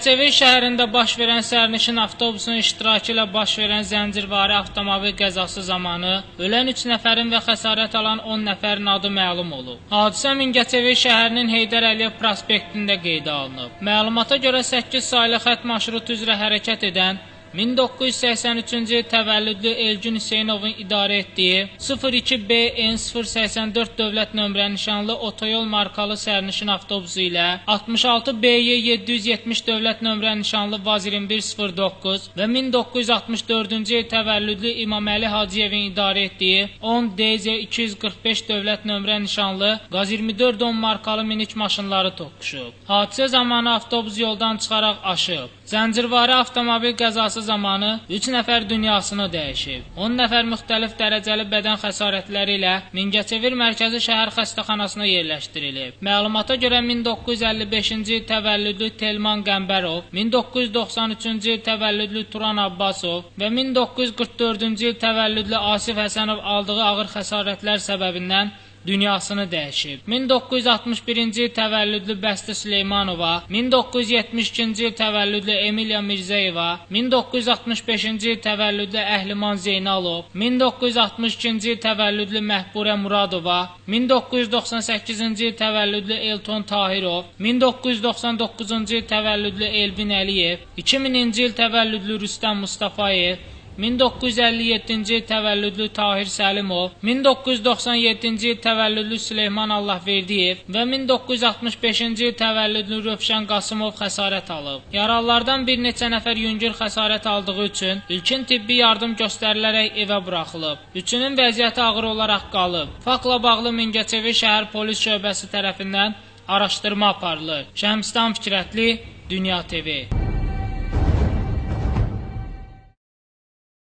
Mingəçevir şəhərində baş verən sərnişin avtobusunun iştirakı ilə baş verən zəncirvari avtomobil qəzası zamanı ölən 3 nəfərin və xəsarət alan 10 nəfərin adı məlum olub. Hadisə Mingəçevir şəhərinin Heydər Əliyev prospektində qeydə alınıb. Məlumata görə 8 saylı xətt marşrutu üzrə hərəkət edən 1983-cü il təvəllüdlü Elgün Hüseynovun idarə etdiyi 02BN084 dövlət nömrə nişanlı otoyol markalı sərnişin avtobusu ilə 66BY770 dövlət nömrə nişanlı Vaz 2109 və 1964-cü il təvəllüdlü İmaməli Hacıyevin idarə etdiyi 10DZ245 dövlət nömrə nişanlı Qaz 2410 markalı minik maşınları toqquşub. Hadisə zamanı avtobus yoldan çıxaraq aşıb. Zəncirvari avtomobil qəzası zamanı 3 nəfər dünyasını dəyişib. 10 nəfər müxtəlif dərəcəli bədən xəsarətləri ilə Mingəçevir mərkəzi şəhər xəstəxanasına yerləşdirilib. Məlumata görə 1955-ci il təvəllüdlü Telman Qəmbərov, 1993-cü il təvəllüdlü Turan Abbasov və 1944-cü il təvəllüdlü Asif Həsənov aldığı ağır xəsarətlər səbəbindən dünyasını dəyişib. 1961-ci il təvəllüdlü Bəsti Süleymanova, 1972-ci il təvəllüdlü Emiliya Mirzəyeva, 1965-ci il təvəllüdlü Əhliman Zeynalov, 1962-ci il təvəllüdlü Məhburə Muradova, 1998-ci il təvəllüdlü Elton Tahirov, 1999-cu il təvəllüdlü Elvin Əliyev, 2000-ci il təvəllüdlü Rüstəm Mustafayev, 1957-ci il təvəllüdlü Tahir Səlimov, 1997-ci il təvəllüdlü Süleyman Allahverdiyev və 1965-ci il təvəllüdlü Rövşən Qasımov xəsarət alıb. Yaralılardan bir neçə nəfər yüngül xəsarət aldığı üçün ilkin tibbi yardım göstərilərək evə buraxılıb. Üçünün vəziyyəti ağır olaraq qalıb. Faktla bağlı Mingəçevir şəhər polis şöbəsi tərəfindən araşdırma aparılır. Şəmsdan Fikrətli, Dünya TV.